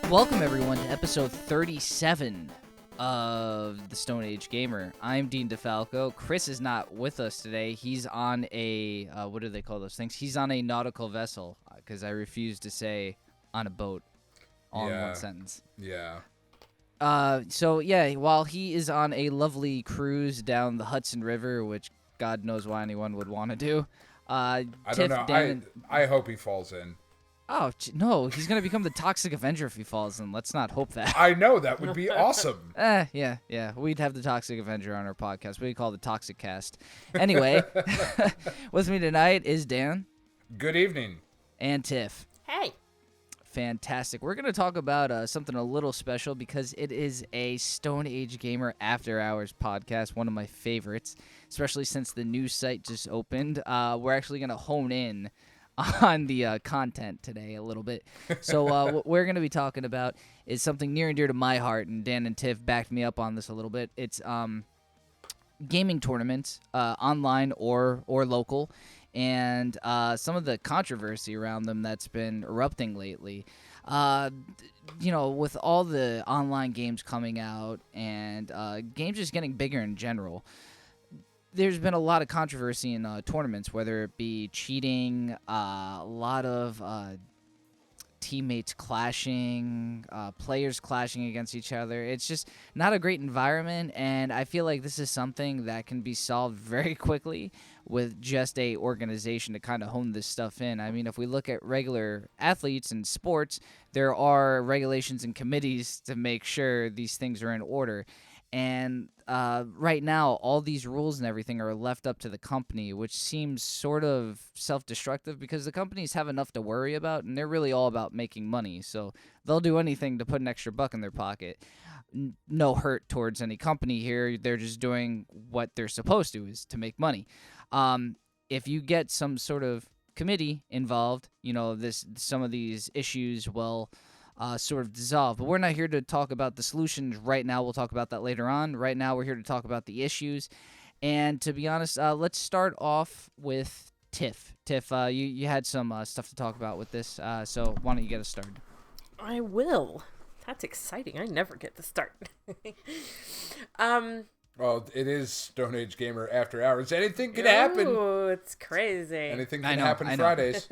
Welcome everyone to episode 37 of the Stone Age Gamer. I'm Dean DeFalco. Chris is not with us today. He's on a, what do they call those things? He's on a nautical vessel, because I refuse to say on a boat all in one sentence. Yeah. While he is on a lovely cruise down the Hudson River, which God knows why anyone would want to do. I don't know. I hope he falls in. Oh, no, he's going to become the Toxic Avenger if he falls in. Let's not hope that. I know, that would be awesome. Yeah. We'd have the Toxic Avenger on our podcast. We call it the Toxic Cast. Anyway, with me tonight is Dan. Good evening. And Tiff. Hey. Fantastic. We're going to talk about something a little special because it is a Stone Age Gamer After Hours podcast, one of my favorites, especially since the new site just opened. We're actually going to hone in on the content today a little bit. So what we're going to be talking about is something near and dear to my heart, and Dan and Tiff backed me up on this a little bit. It's gaming tournaments, online or local, and some of the controversy around them that's been erupting lately. With all the online games coming out and games just getting bigger in general, there's been a lot of controversy in tournaments, whether it be cheating, a lot of teammates clashing, players clashing against each other. It's just not a great environment, and I feel like this is something that can be solved very quickly with just a organization to kind of hone this stuff in. I mean, if we look at regular athletes and sports, there are regulations and committees to make sure these things are in order. And right now, all these rules and everything are left up to the company, which seems sort of self-destructive because the companies have enough to worry about, and they're really all about making money. So they'll do anything to put an extra buck in their pocket. No hurt towards any company here. They're just doing what they're supposed to, is to make money. If you get some sort of committee involved, some of these issues will sort of dissolve. But we're not here to talk about the solutions right now. We'll talk about that later on. Right now, we're here to talk about the issues. And to be honest, let's start off with Tiff. Tiff, you had some stuff to talk about with this, so why don't you get us started? I will. That's exciting. I never get to start. Well, it is Stone Age Gamer After Hours. Anything can happen. Oh, it's crazy. Anything can happen Fridays.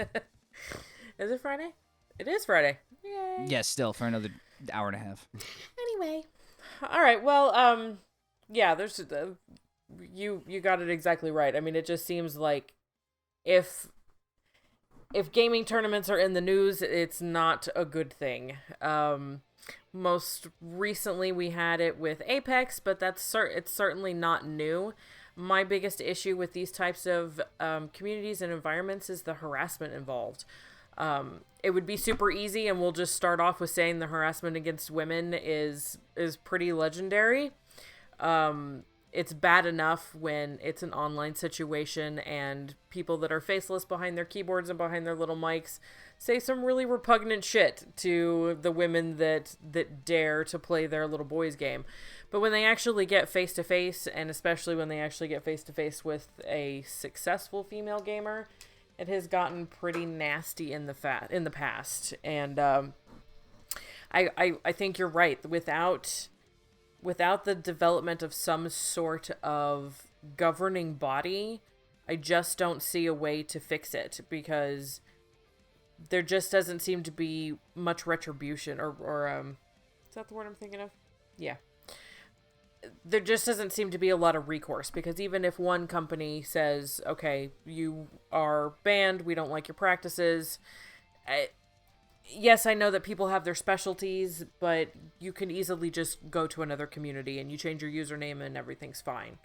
Is it Friday? It is Friday. Yay. Yes, still for another hour and a half. Anyway, all right. Well, there's you got it exactly right. I mean, it just seems like if gaming tournaments are in the news, it's not a good thing. Most recently, we had it with Apex, but it's certainly not new. My biggest issue with these types of communities and environments is the harassment involved. It would be super easy, and we'll just start off with saying the harassment against women is pretty legendary. It's bad enough when it's an online situation and people that are faceless behind their keyboards and behind their little mics say some really repugnant shit to the women that dare to play their little boys game. But when they actually get face-to-face, and especially when they actually get face-to-face with a successful female gamer, it has gotten pretty nasty in the past. And I think you're right. Without the development of some sort of governing body, I just don't see a way to fix it, because there just doesn't seem to be much retribution or is that the word I'm thinking of? Yeah. There just doesn't seem to be a lot of recourse, because even if one company says, okay, you are banned, we don't like your practices. Yes, I know that people have their specialties, but you can easily just go to another community and you change your username and everything's fine.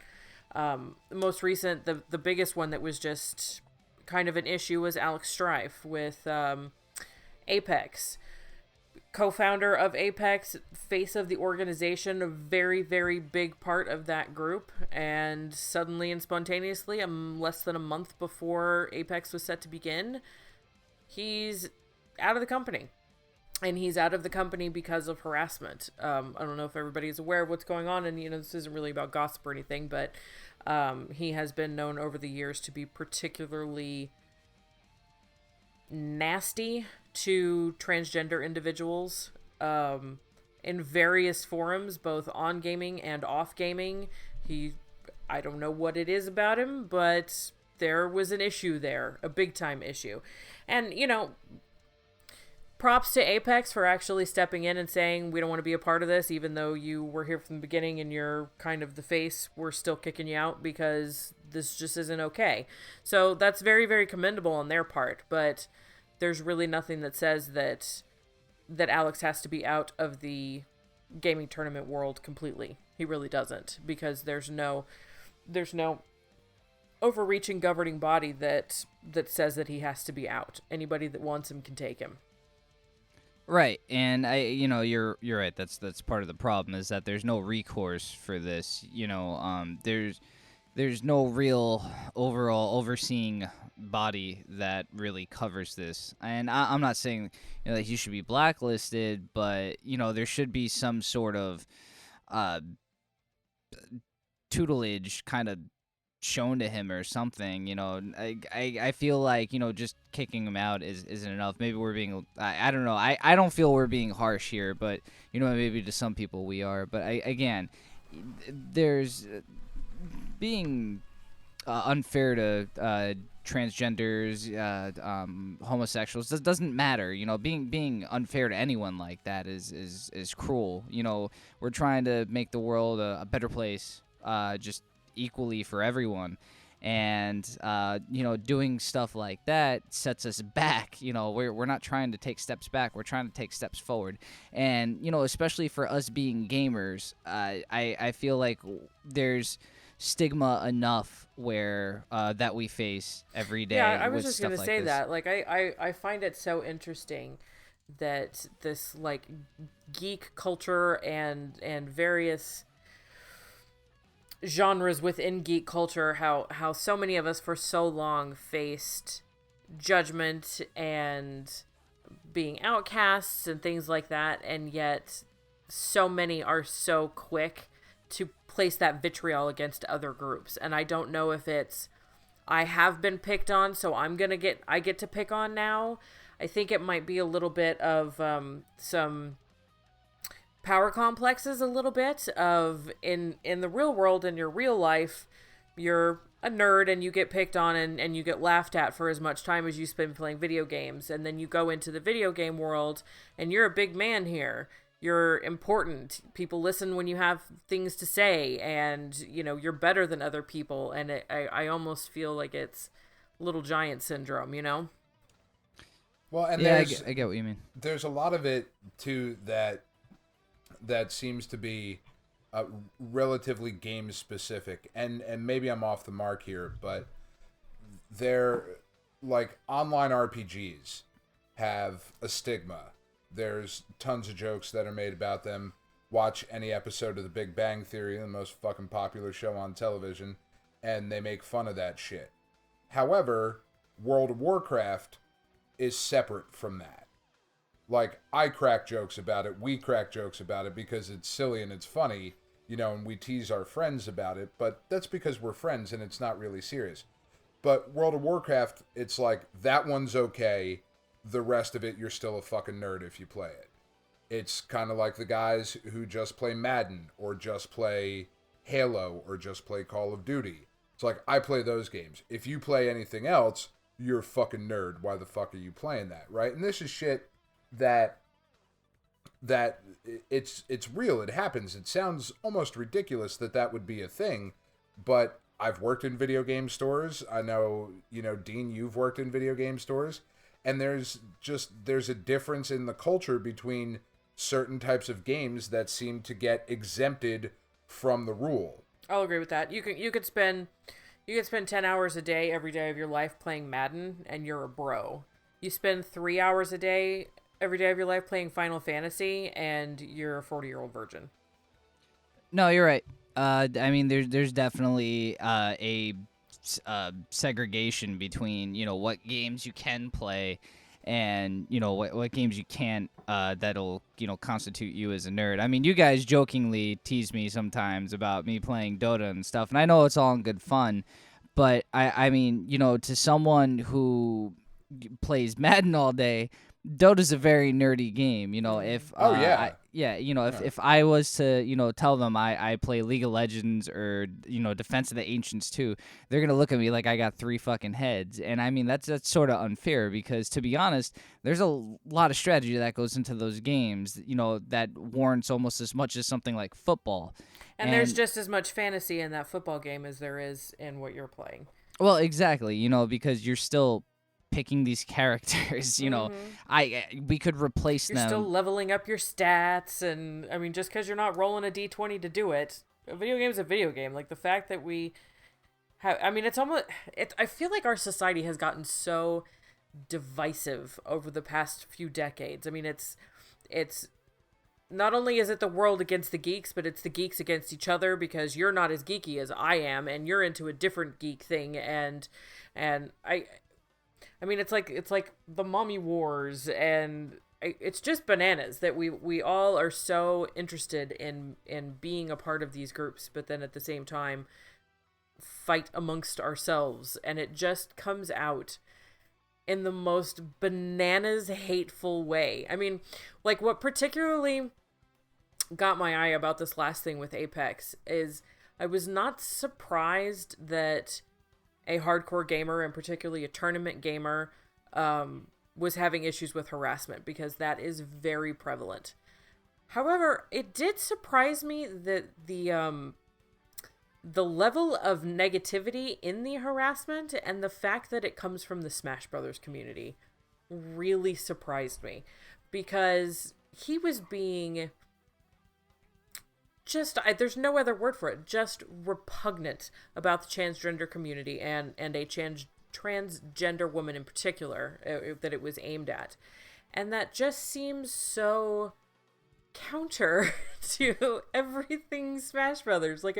The most recent, the biggest one that was just kind of an issue was Alex Strife with Apex. Co-founder of Apex, face of the organization, a very, very big part of that group, and suddenly and spontaneously, less than a month before Apex was set to begin, he's out of the company. And he's out of the company because of harassment. I don't know if everybody's aware of what's going on, and this isn't really about gossip or anything, but he has been known over the years to be particularly nasty to transgender individuals. in various forums, both on gaming and off gaming. I don't know what it is about him, but there was an issue there, a big time issue. And, props to Apex for actually stepping in and saying, we don't want to be a part of this, even though you were here from the beginning and you're kind of the face, we're still kicking you out because this just isn't okay. So that's very, very commendable on their part, but there's really nothing that says that Alex has to be out of the gaming tournament world completely. He really doesn't, because there's no overreaching governing body that says that he has to be out. Anybody that wants him can take him. Right, and you're right. That's part of the problem, is that there's no recourse for this. There's no real overall overseeing body that really covers this. And I'm not saying that he should be blacklisted, but there should be some sort of tutelage kind of shown to him or something. I feel like just kicking him out isn't enough. Maybe we're being I don't know. I don't feel we're being harsh here, but maybe to some people we are. But again, there's being unfair to transgenders, homosexuals. This doesn't matter. Being unfair to anyone like that is cruel. We're trying to make the world a better place, just equally for everyone, and doing stuff like that sets us back. We're not trying to take steps back, we're trying to take steps forward. And especially for us being gamers, I feel like there's stigma enough where that we face every day. Yeah, I was with just stuff gonna like say this. that. Like, I find it so interesting that this like geek culture and various genres within geek culture, how so many of us for so long faced judgment and being outcasts and things like that, and yet so many are so quick to place that vitriol against other groups. And I don't know if it's I have been picked on, so I get to pick on now. I think it might be a little bit of some power complexes, a little bit of in the real world, in your real life, you're a nerd and you get picked on and you get laughed at for as much time as you spend playing video games. And then you go into the video game world and you're a big man here. You're important. People listen when you have things to say, and you're better than other people. And I almost feel like it's Little Giant syndrome, Well, and Yeah, I get what you mean. There's a lot of it too that seems to be relatively game specific, and maybe I'm off the mark here, but they're like online RPGs have a stigma. There's tons of jokes that are made about them. Watch any episode of The Big Bang Theory, the most fucking popular show on television, and they make fun of that shit. However, World of Warcraft is separate from that. Like, I crack jokes about it, we crack jokes about it because it's silly and it's funny, and we tease our friends about it, but that's because we're friends and it's not really serious. But World of Warcraft, it's like, that one's okay, the rest of it, you're still a fucking nerd if you play it. It's kind of like the guys who just play Madden, or just play Halo, or just play Call of Duty. It's like, I play those games. If you play anything else, you're a fucking nerd. Why the fuck are you playing that, right? And this is shit that it's real. It happens. It sounds almost ridiculous that would be a thing, but I've worked in video game stores. I know, Dean, you've worked in video game stores, and there's a difference in the culture between certain types of games that seem to get exempted from the rule. I'll agree with that. You could spend 10 hours a day every day of your life playing Madden, and you're a bro. You spend 3 hours a day every day of your life playing Final Fantasy, and you're a 40-year-old virgin. No, you're right. I mean, there's definitely a segregation between what games you can play and what games you can't, that'll constitute you as a nerd. I mean, you guys jokingly tease me sometimes about me playing Dota and stuff, and I know it's all in good fun, but I mean, to someone who plays Madden all day, Dota's a very nerdy game. If Oh, yeah. if I was to tell them I play League of Legends or Defense of the Ancients too, they're gonna look at me like I got 3 fucking heads. And I mean that's sort of unfair because, to be honest, there's a lot of strategy that goes into those games. That warrants almost as much as something like football. And there's just as much fantasy in that football game as there is in what you're playing. Well, exactly. Because you're still picking these characters. We could replace You're them. still leveling up your stats, and I mean, just because you're not rolling a d20 to do it, a video game is a video game. Like the fact that we have, I mean, I feel like our society has gotten so divisive over the past few decades. I mean, it's not only is it the world against the geeks, but it's the geeks against each other because you're not as geeky as I am, and you're into a different geek thing, and I mean, it's like the mommy wars, and it's just bananas that we all are so interested in being a part of these groups, but then at the same time fight amongst ourselves, and it just comes out in the most bananas hateful way. I mean, like what particularly got my eye about this last thing with Apex is I was not surprised that a hardcore gamer, and particularly a tournament gamer, was having issues with harassment, because that is very prevalent. However, it did surprise me that the level of negativity in the harassment and the fact that it comes from the Smash Brothers community really surprised me, because he was being there's no other word for it, just repugnant about the transgender community and a transgender woman in particular that it was aimed at. And that just seems so counter to everything Smash Brothers. Like,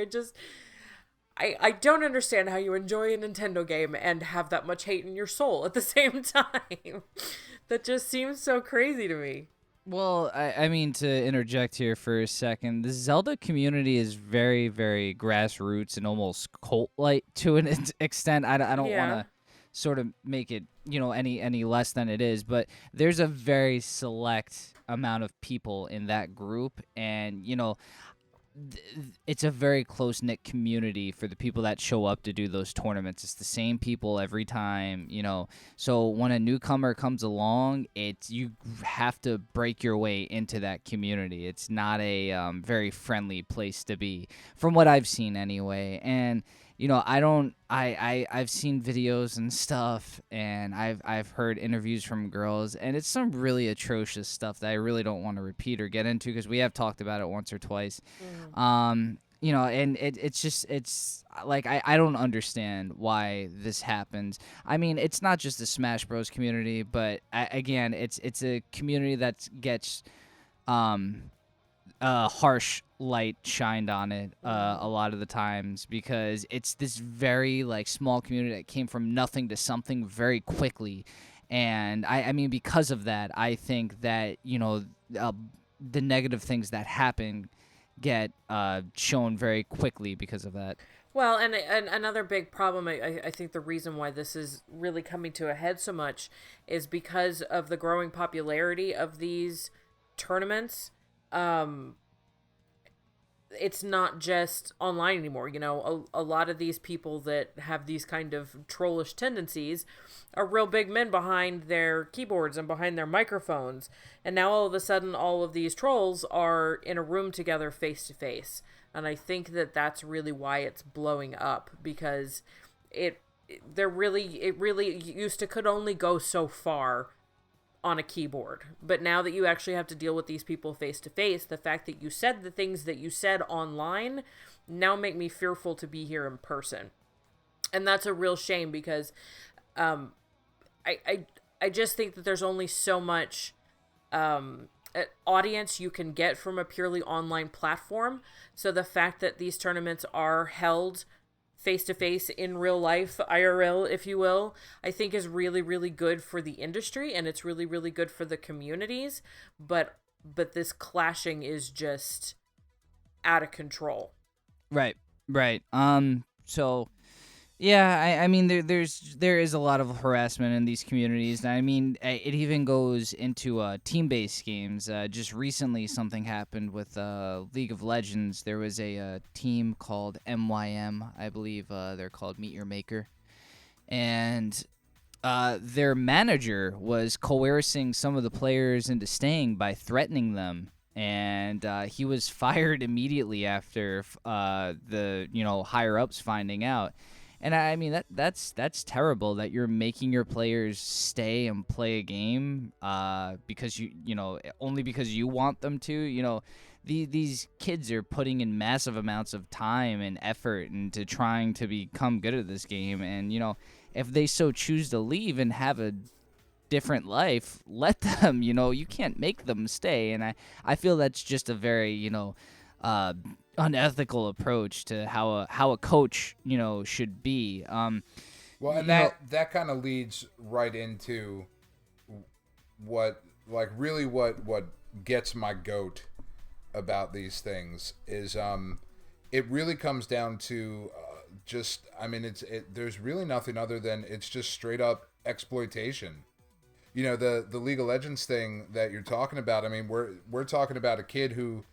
I don't understand how you enjoy a Nintendo game and have that much hate in your soul at the same time. That just seems so crazy to me. Well, I mean, to interject here for a second, the Zelda community is very, very grassroots and almost cult-like to an extent. I don't want to sort of make it, any less than it is, but there's a very select amount of people in that group, and, it's a very close-knit community for the people that show up to do those tournaments. It's the same people every time, So when a newcomer comes along, you have to break your way into that community. It's not a very friendly place to be, from what I've seen anyway. And I've seen videos and stuff, and I've heard interviews from girls, and it's some really atrocious stuff that I really don't want to repeat or get into because we have talked about it once or twice. And it's like I don't understand why this happens. I mean, it's not just the Smash Bros community, but again, it's a community that gets harsh light shined on it a lot of the times, because it's this very small community that came from nothing to something very quickly. And I mean, because of that, I think that the negative things that happen get shown very quickly because of that. Well, and another big problem, I think the reason why this is really coming to a head so much is because of the growing popularity of these tournaments. It's not just online anymore. A lot of these people that have these kind of trollish tendencies are real big men behind their keyboards and behind their microphones. And now all of a sudden, all of these trolls are in a room together face to face. And I think that that's really why it's blowing up, because it really used to could only go so far on a keyboard. But now that you actually have to deal with these people face to face, the fact that you said the things that you said online now make me fearful to be here in person. And that's a real shame, because I just think that there's only so much audience you can get from a purely online platform. So the fact that these tournaments are held face-to-face in real life, IRL, if you will, I think is really, really good for the industry, and it's really, really good for the communities. But this clashing is just out of control. Right. So, Yeah, I mean there is a lot of harassment in these communities. I mean, it even goes into team-based games. Just recently, something happened with League of Legends. There was a team called MYM, I believe. They're called Meet Your Maker, and their manager was coercing some of the players into staying by threatening them. And he was fired immediately after the higher ups finding out. And I mean that's terrible that you're making your players stay and play a game because only because you want them to. These kids are putting in massive amounts of time and effort into trying to become good at this game. And if they so choose to leave and have a different life, let them. You can't make them stay. And I feel that's just a very unethical approach to how a coach should be. Well, and that kind of leads right into what gets my goat about these things is it really comes down to there's really nothing other than it's just straight up exploitation. The League of Legends thing that you're talking about. I mean, we're talking about a kid who,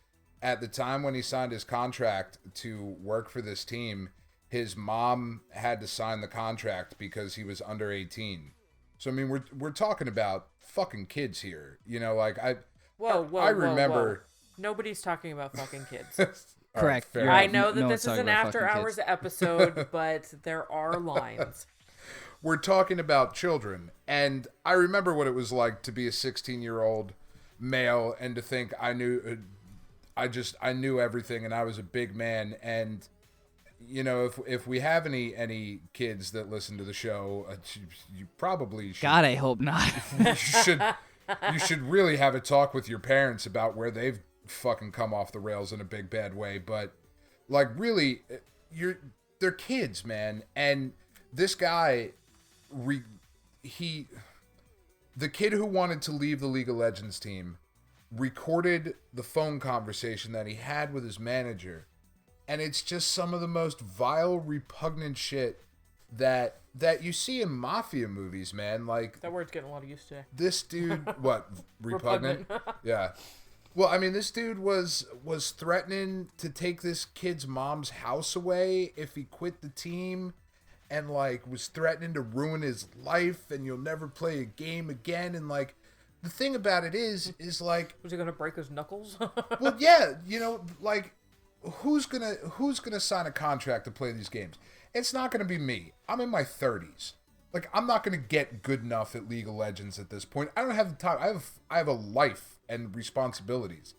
at the time when he signed his contract to work for this team, his mom had to sign the contract because he was under 18. So I mean, we're talking about fucking kids here. I remember. Whoa. Nobody's talking about fucking kids. Correct. Right, I know that this is an after hours episode, but there are lines. We're talking about children, and I remember what it was like to be a 16-year-old male and to think I knew everything and I was a big man. And if we have any kids that listen to the show, you probably should. God, I hope not. you should really have a talk with your parents about where they've fucking come off the rails in a big bad way. But really, they're kids, man. And this guy, the kid who wanted to leave the League of Legends team recorded the phone conversation that he had with his manager, and it's just some of the most vile, repugnant shit that you see in mafia movies, man. Like, that word's getting a lot of use today. This dude, what, repugnant? Yeah. Well, I mean, this dude was threatening to take this kid's mom's house away if he quit the team, and was threatening to ruin his life, and you'll never play a game again. And the thing about it is was he gonna break his knuckles? Well, yeah, who's gonna sign a contract to play these games? It's not gonna be me. I'm in my 30s. I'm not gonna get good enough at League of Legends at this point. I don't have the time. I have a life and responsibilities.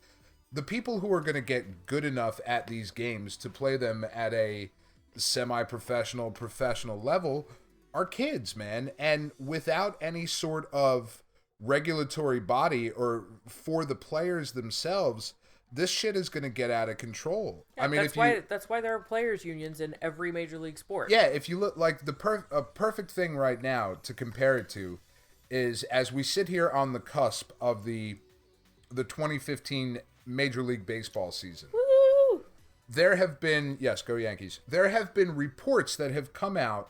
The people who are gonna get good enough at these games to play them at a semi-professional, professional level are kids, man. And without any sort of regulatory body or for the players themselves, this shit is going to get out of control. Yeah, I mean, that's why there are players unions in every major league sport. Yeah, if you look a perfect thing right now to compare it to is as we sit here on the cusp of the 2015 Major League Baseball season. Woo! There have been, yes, go Yankees. There have been reports that have come out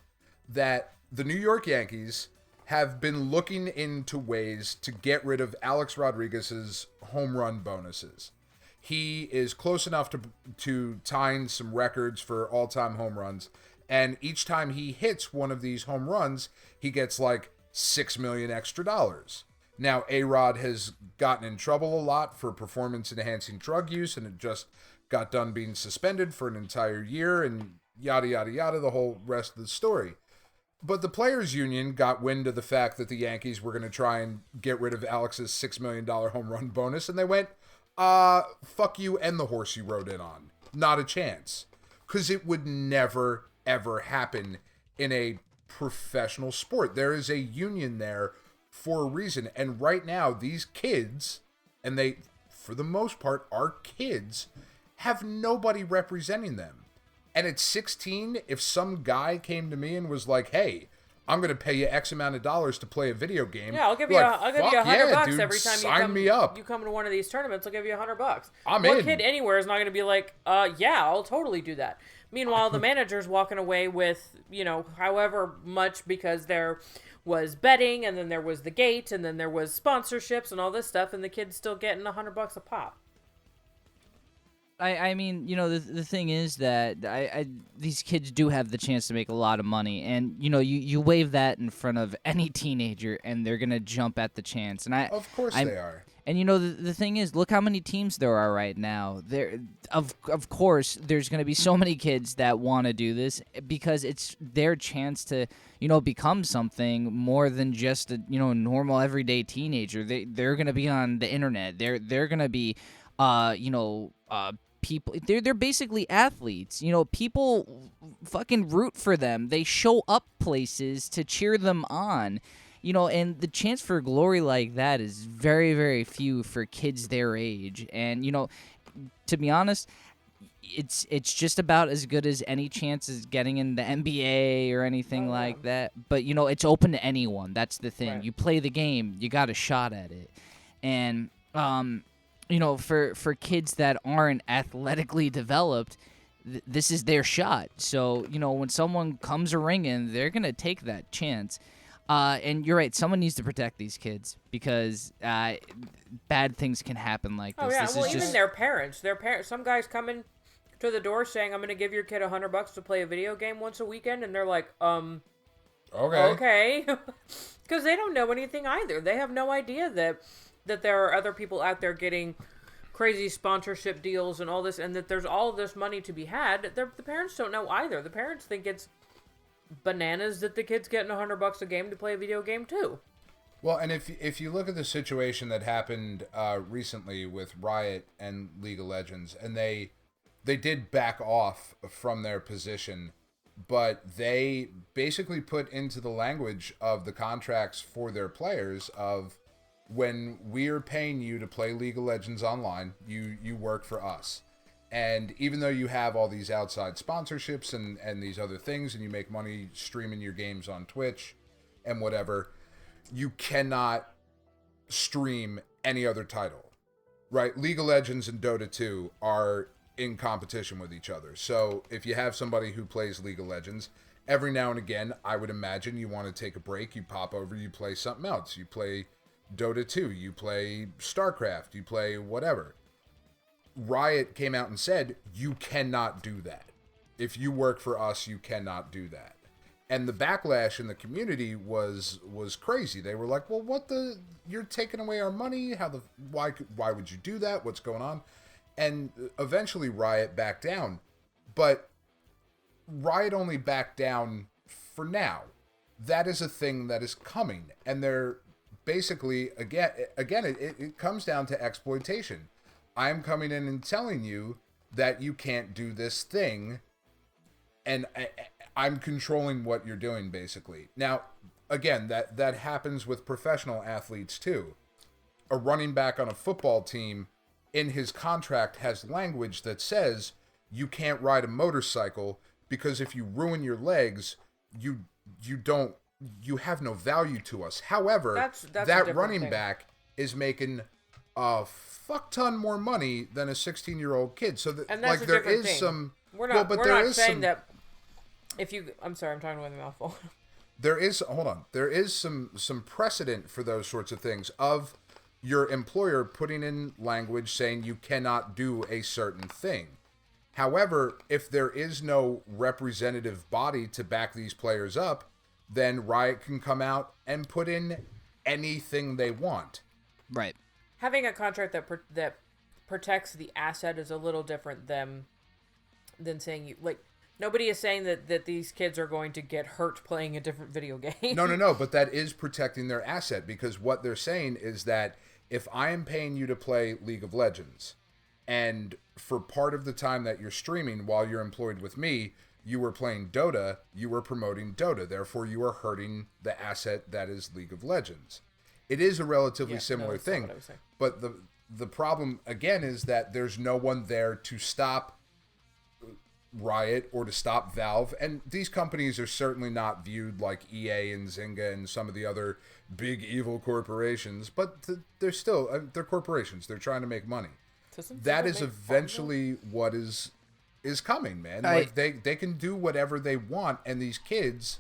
that the New York Yankees have been looking into ways to get rid of Alex Rodriguez's home run bonuses. He is close enough to tying some records for all-time home runs, and each time he hits one of these home runs, he gets $6 million extra dollars. Now, A-Rod has gotten in trouble a lot for performance-enhancing drug use, and it just got done being suspended for an entire year, and yada, yada, yada, the whole rest of the story. But the Players Union got wind of the fact that the Yankees were going to try and get rid of Alex's $6 million home run bonus, and they went, fuck you and the horse you rode in on. Not a chance. Because it would never, ever happen in a professional sport. There is a union there for a reason. And right now, these kids, and they, for the most part, are kids, have nobody representing them. And at 16, if some guy came to me and was like, hey, I'm going to pay you X amount of dollars to play a video game. Yeah, I'll give You're you like, I'll give you $100 dude, every time sign me up. you come to one of these tournaments. I'll give you $100. I'm One in. kid anywhere is not going to be like, yeah, I'll totally do that. Meanwhile, the manager's walking away with, however much, because there was betting, and then there was the gate, and then there was sponsorships and all this stuff, and the kid's still getting $100 a pop. I mean, the thing is that these kids do have the chance to make a lot of money, and you wave that in front of any teenager, and they're gonna jump at the chance. And Of course they are. And the thing is, look how many teams there are right now. Of course, there's gonna be so many kids that want to do this because it's their chance to become something more than just a normal everyday teenager. They're gonna be on the internet. They're gonna be people, they're basically athletes. People fucking root for them. They show up places to cheer them on. And the chance for glory like that is very, very few for kids their age. And to be honest, it's just about as good as any chance as getting in the NBA or anything like that. But it's open to anyone. That's the thing. Right. You play the game, you got a shot at it. And for kids that aren't athletically developed, this is their shot. So, when someone comes a-ringing, they're going to take that chance. And you're right, someone needs to protect these kids because bad things can happen like this. Oh, yeah, this well, is even just... their parents. Some guys coming to the door saying, I'm going to give your kid $100 to play a video game once a weekend, and they're like, okay. Because they don't know anything either. They have no idea that there are other people out there getting crazy sponsorship deals and all this, and that there's all of this money to be had. The parents don't know either. The parents think it's bananas that the kid's getting $100 a game to play a video game too. Well, and if you look at the situation that happened recently with Riot and League of Legends, and they did back off from their position, but they basically put into the language of the contracts for their players of, when we're paying you to play League of Legends online, you work for us. And even though you have all these outside sponsorships and these other things, and you make money streaming your games on Twitch and whatever, you cannot stream any other title, right? League of Legends and Dota 2 are in competition with each other. So if you have somebody who plays League of Legends, every now and again, I would imagine you want to take a break, you pop over, you play something else. You play Dota 2, you play StarCraft, you play whatever. Riot came out and said, you cannot do that. If you work for us, you cannot do that. And the backlash in the community was crazy. They were like, well, you're taking away our money. Why would you do that? What's going on? And eventually Riot backed down. But Riot only backed down for now. That is a thing that is coming. And they're basically, again, it comes down to exploitation. I'm coming in and telling you that you can't do this thing, and I'm controlling what you're doing, basically. Now, again, that happens with professional athletes, too. A running back on a football team, in his contract, has language that says you can't ride a motorcycle because if you ruin your legs, you have no value to us. However, that's that running back is making a fuck ton more money than a 16-year-old kid. So and that's there is thing. Some. We're not. Well, we're not saying that. If you, I'm sorry, I'm talking with a mouthful. There is some precedent for those sorts of things of your employer putting in language saying you cannot do a certain thing. However, if there is no representative body to back these players up, then Riot can come out and put in anything they want. Right. Having a contract that protects the asset is a little different than saying nobody is saying that these kids are going to get hurt playing a different video game. No, but that is protecting their asset, because what they're saying is that if I am paying you to play League of Legends, and for part of the time that you're streaming while you're employed with me, you were playing Dota, you were promoting Dota, therefore you are hurting the asset that is League of Legends. It is a relatively similar thing, but the problem, again, is that there's no one there to stop Riot or to stop Valve. And these companies are certainly not viewed like EA and Zynga and some of the other big evil corporations, but they're still they're corporations. They're trying to make money. That is eventually what is coming, man. Like they can do whatever they want, and these kids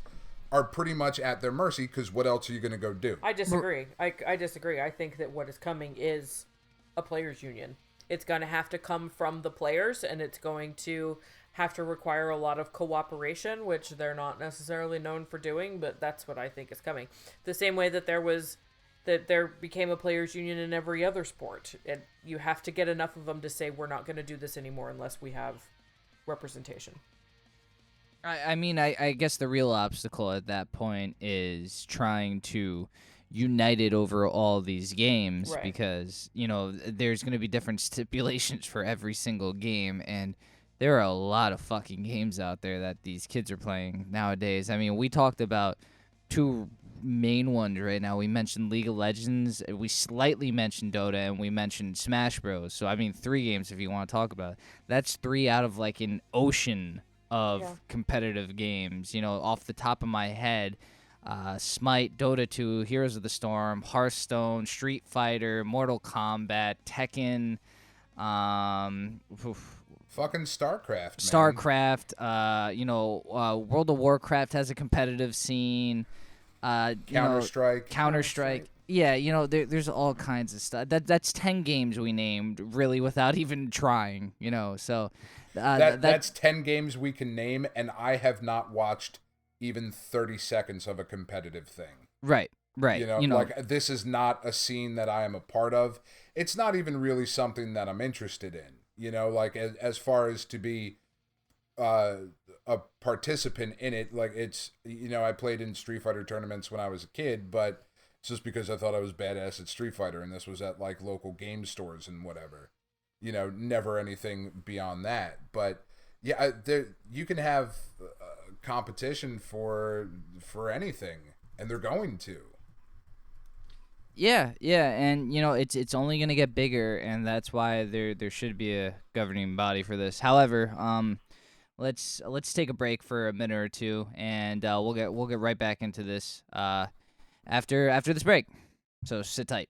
are pretty much at their mercy, because what else are you going to go do? I disagree. I disagree. I think that what is coming is a players' union. It's going to have to come from the players, and it's going to have to require a lot of cooperation, which they're not necessarily known for doing, but that's what I think is coming. The same way that there became a players' union in every other sport. And you have to get enough of them to say, we're not going to do this anymore unless we have representation. I mean, I guess the real obstacle at that point is trying to unite it over all these games, right? Because, there's going to be different stipulations for every single game, and there are a lot of fucking games out there that these kids are playing nowadays. I mean, we talked about two main ones right now. We mentioned League of Legends, we slightly mentioned Dota, and we mentioned Smash Bros. So, I mean, 3 games if you want to talk about it. That's 3 out of, like, an ocean of competitive games. Off the top of my head, Smite, Dota 2, Heroes of the Storm, Hearthstone, Street Fighter, Mortal Kombat, Tekken, fucking StarCraft, man. World of Warcraft has a competitive scene. Counter-Strike. Yeah, there's all kinds of stuff. That's 10 games we named, really, without even trying, so... that's 10 games we can name, and I have not watched even 30 seconds of a competitive thing. Right. Like, this is not a scene that I am a part of. It's not even really something that I'm interested in. Like, as far as to be a participant in it, like, it's, I played in Street Fighter tournaments when I was a kid, but it's just because I thought I was badass at Street Fighter, and this was at, like, local game stores and whatever. Never anything beyond that. But yeah, you can have competition for anything, and they're going to. Yeah, and it's only going to get bigger, and that's why there should be a governing body for this. However, let's take a break for a minute or two, and we'll get right back into this after this break. So sit tight.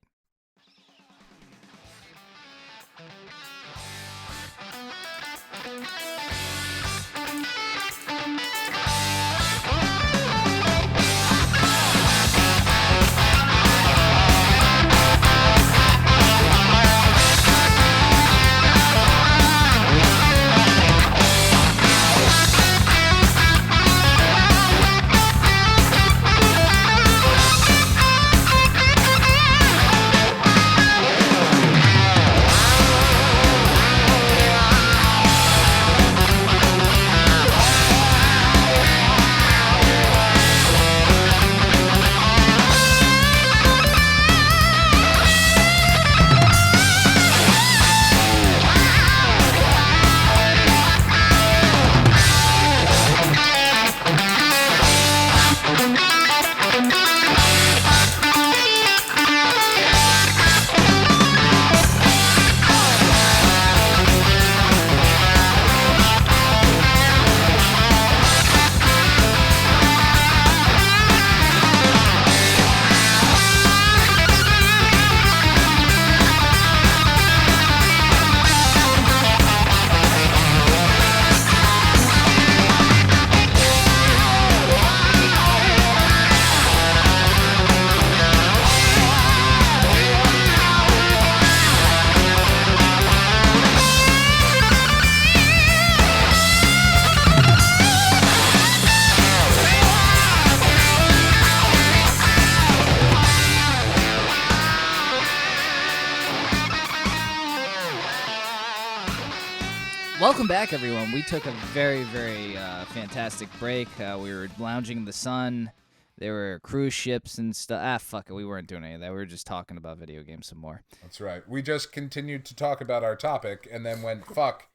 Welcome back, everyone. We took a very, very fantastic break. We were lounging in the sun. There were cruise ships and stuff. Fuck it. We weren't doing any of that. We were just talking about video games some more. That's right. We just continued to talk about our topic and then went, fuck,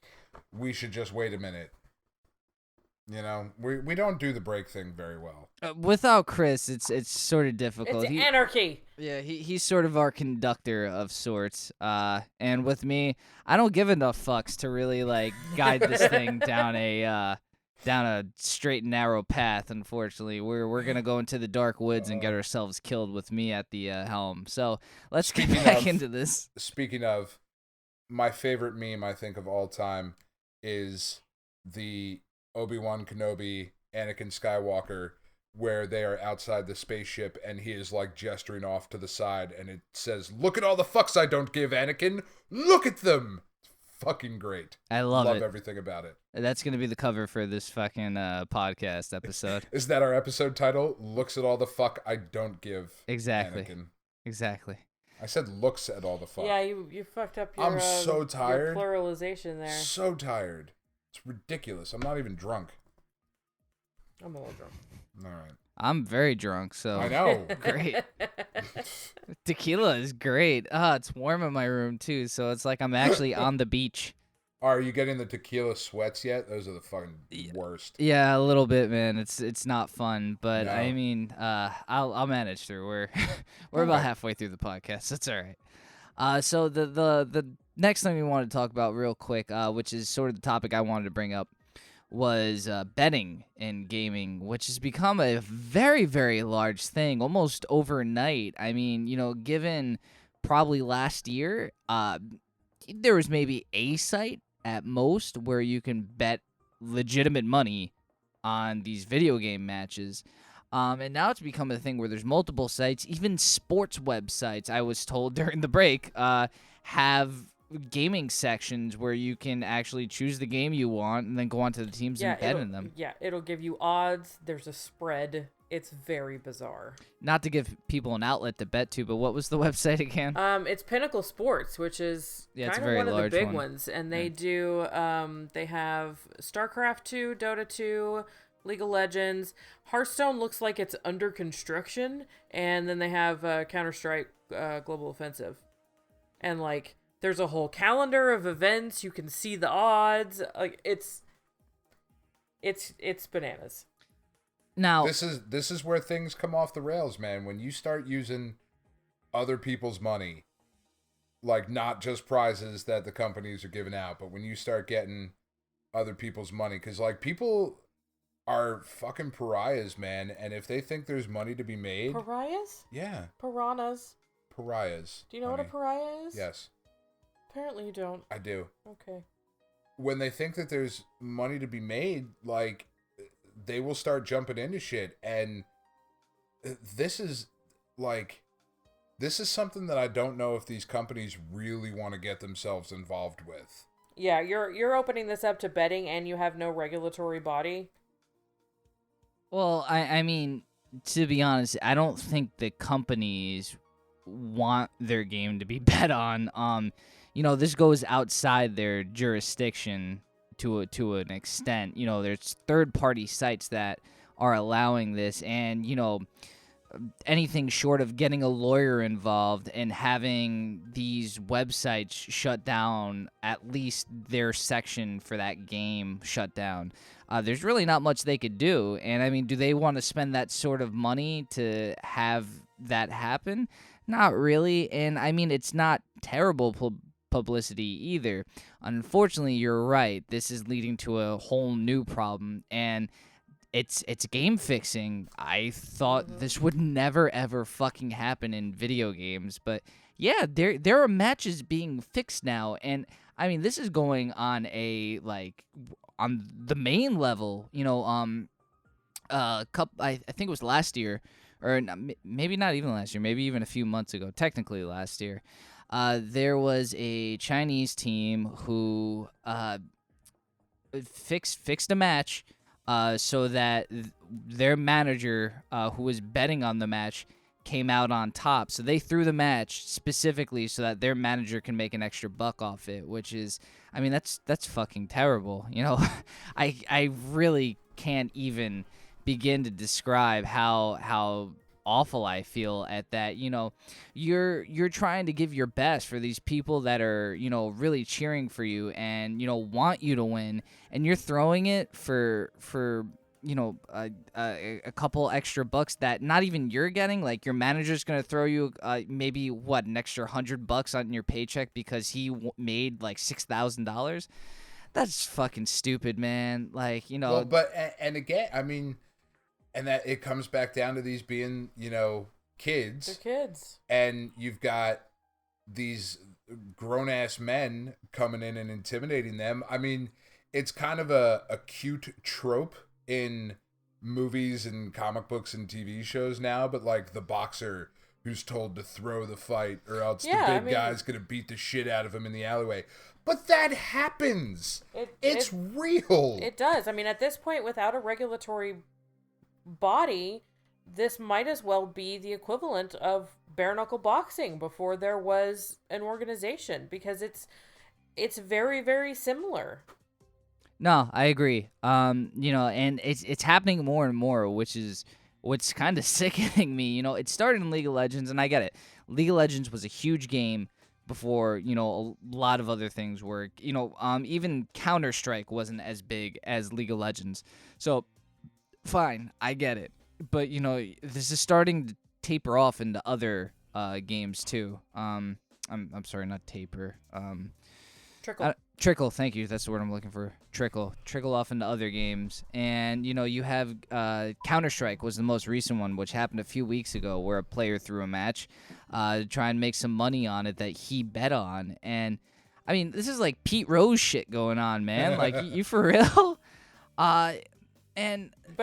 we should just wait a minute. You know, we don't do the break thing very well. Without Chris, it's sort of difficult. It's anarchy. Yeah, he's sort of our conductor of sorts. And with me, I don't give enough fucks to really like guide this thing down a straight and narrow path. Unfortunately, we're gonna go into the dark woods and get ourselves killed with me at the helm. So let's get back into this. Speaking of, my favorite meme I think of all time is the Obi-Wan Kenobi, Anakin Skywalker, where they are outside the spaceship and he is like gesturing off to the side and it says, "Look at all the fucks I don't give, Anakin. Look at them." It's fucking great. I love it. Everything about it. That's gonna be the cover for this fucking podcast episode. Is that our episode title? Looks at all the fuck I don't give. Exactly. Anakin. Exactly. I said looks at all the fuck. Yeah, you fucked up your. I'm so tired. Your pluralization there. So tired. It's ridiculous. I'm not even drunk. I'm a little drunk. All right. I'm very drunk, so I know. Great. Tequila is great. It's warm in my room too, so it's like I'm actually on the beach. Are you getting the tequila sweats yet? Those are the fucking worst. Yeah, a little bit, man. It's not fun, but No. I mean, I'll manage through. We're about halfway through the podcast. That's all right. So the next thing we wanted to talk about real quick, which is sort of the topic I wanted to bring up, was betting in gaming, which has become a very, very large thing almost overnight. I mean, given probably last year, there was maybe a site at most where you can bet legitimate money on these video game matches. And now it's become a thing where there's multiple sites, even sports websites, I was told during the break, have gaming sections where you can actually choose the game you want and then go onto the teams and bet in them. Yeah, it'll give you odds. There's a spread. It's very bizarre. Not to give people an outlet to bet to, but what was the website again? It's Pinnacle Sports, which is it's kind a very of one of the large big one. ones, and they do. They have StarCraft 2, Dota 2, League of Legends. Hearthstone looks like it's under construction, and then they have Counter-Strike Global Offensive, and like there's a whole calendar of events. You can see the odds. Like it's bananas. Now This is where things come off the rails, man. When you start using other people's money, like not just prizes that the companies are giving out, but when you start getting other people's money, because like people are fucking pariahs, man. And if they think there's money to be made, Pariahs? yeah, Piranhas? pariahs. Do you know what a pariah is? Yes, Apparently you don't. I do. Okay. When they think that there's money to be made, like they will start jumping into shit, and this is something that I don't know if these companies really want to get themselves involved with. Yeah, you're opening this up to betting and you have no regulatory body. Well, I mean, to be honest, I don't think the companies want their game to be bet on. This goes outside their jurisdiction to an extent. There's third-party sites that are allowing this, and anything short of getting a lawyer involved and having these websites shut down, at least their section for that game shut down, there's really not much they could do. And I mean, do they want to spend that sort of money to have that happen? Not really. And I mean, it's not terrible publicity either. Unfortunately, you're right. This is leading to a whole new problem, and it's game fixing. I thought this would never ever fucking happen in video games, but yeah, there are matches being fixed now, and I mean, this is going on on the main level. I think it was last year, or maybe not even last year, maybe even a few months ago. Technically last year. There was a Chinese team who fixed a match so that their manager, who was betting on the match, came out on top. So they threw the match specifically so that their manager can make an extra buck off it, which is, I mean, that's fucking terrible. I really can't even begin to describe how awful I feel at that. You're trying to give your best for these people that are, really cheering for you and, want you to win, and you're throwing it for a couple extra bucks that not even you're getting. Like, your manager's gonna throw you maybe an extra $100 on your paycheck because he made like $6,000. That's fucking stupid, man. Like, Well, but and again, I mean, and that it comes back down to these being, kids. They're kids. And you've got these grown ass men coming in and intimidating them. I mean, it's kind of a cute trope in movies and comic books and TV shows now, but like the boxer who's told to throw the fight or else the big guy's gonna beat the shit out of him in the alleyway. But that happens. It's real. It does. I mean, at this point, without a regulatory body, this might as well be the equivalent of bare knuckle boxing before there was an organization, because it's very, very similar. No, I agree. And it's happening more and more, which is what's kind of sickening me. It started in League of Legends, and I get it. League of Legends was a huge game before, a lot of other things were. Even Counter-Strike wasn't as big as League of Legends. So, fine, I get it. But, this is starting to taper off into other games, too. I'm sorry, not taper. Trickle, thank you. That's the word I'm looking for. Trickle off into other games. And, you have Counter-Strike was the most recent one, which happened a few weeks ago, where a player threw a match to try and make some money on it that he bet on. And, I mean, this is like Pete Rose shit going on, man. Like, you for real? But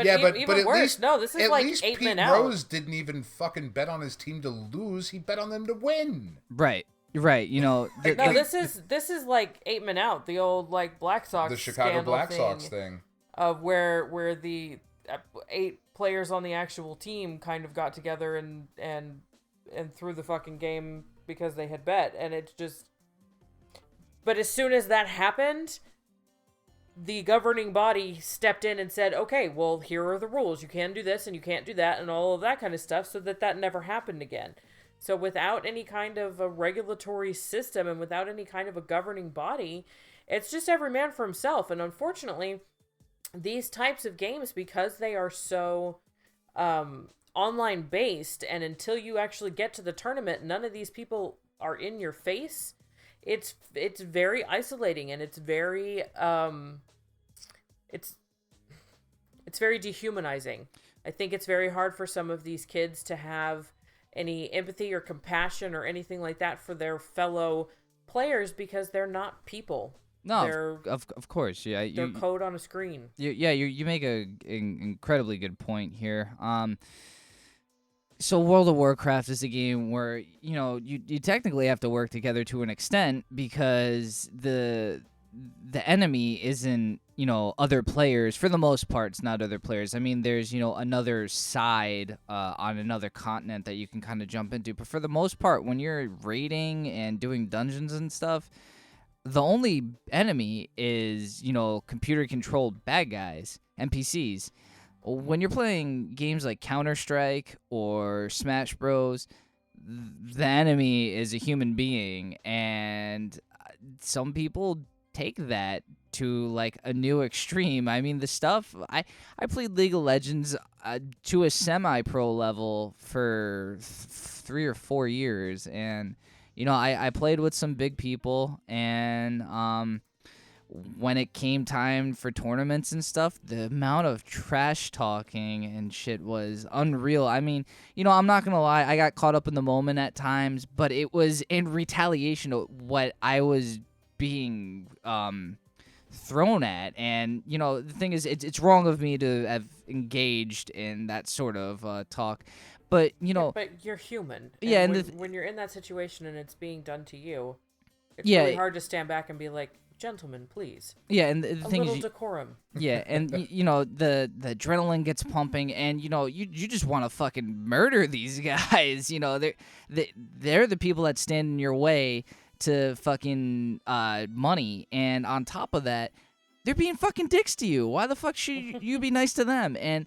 even worse, least, no, this is like 8 men out. Pete Rose didn't even fucking bet on his team to lose. He bet on them to win. Right. This is like 8 men out. The old like Black Sox, the Chicago Black Sox thing of where the 8 players on the actual team kind of got together and threw the fucking game because they had bet, and it's just. But as soon as that happened, the governing body stepped in and said, okay, well, here are the rules. You can do this and you can't do that and all of that kind of stuff, so that never happened again. So without any kind of a regulatory system and without any kind of a governing body, it's just every man for himself. And unfortunately, these types of games, because they are so online based, and until you actually get to the tournament, none of these people are in your face. It's very isolating, and it's very it's very dehumanizing. I think it's very hard for some of these kids to have any empathy or compassion or anything like that for their fellow players, because they're not people. No, they're, of course, yeah. They're code on a screen. You make an incredibly good point here. So World of Warcraft is a game where you technically have to work together to an extent, because the enemy isn't other players. For the most part, it's not other players. I mean, there's another side on another continent that you can kind of jump into, but for the most part, when you're raiding and doing dungeons and stuff, the only enemy is computer controlled bad guys, NPCs. When you're playing games like Counter-Strike or Smash Bros, the enemy is a human being, and some people take that to like a new extreme. I mean, the stuff I played League of Legends to a semi-pro level for 3 or 4 years, and I played with some big people, and when it came time for tournaments and stuff, the amount of trash talking and shit was unreal. I mean, I'm not going to lie, I got caught up in the moment at times, but it was in retaliation to what I was being thrown at. And, the thing is, it's wrong of me to have engaged in that sort of talk. But, but you're human. And when you're in that situation and it's being done to you, it's really hard to stand back and be like, gentlemen, please. Yeah, and the thing little is, decorum. Yeah, and the adrenaline gets pumping, and you just want to fucking murder these guys. They're the people that stand in your way to fucking money, and on top of that, they're being fucking dicks to you. Why the fuck should you be nice to them? And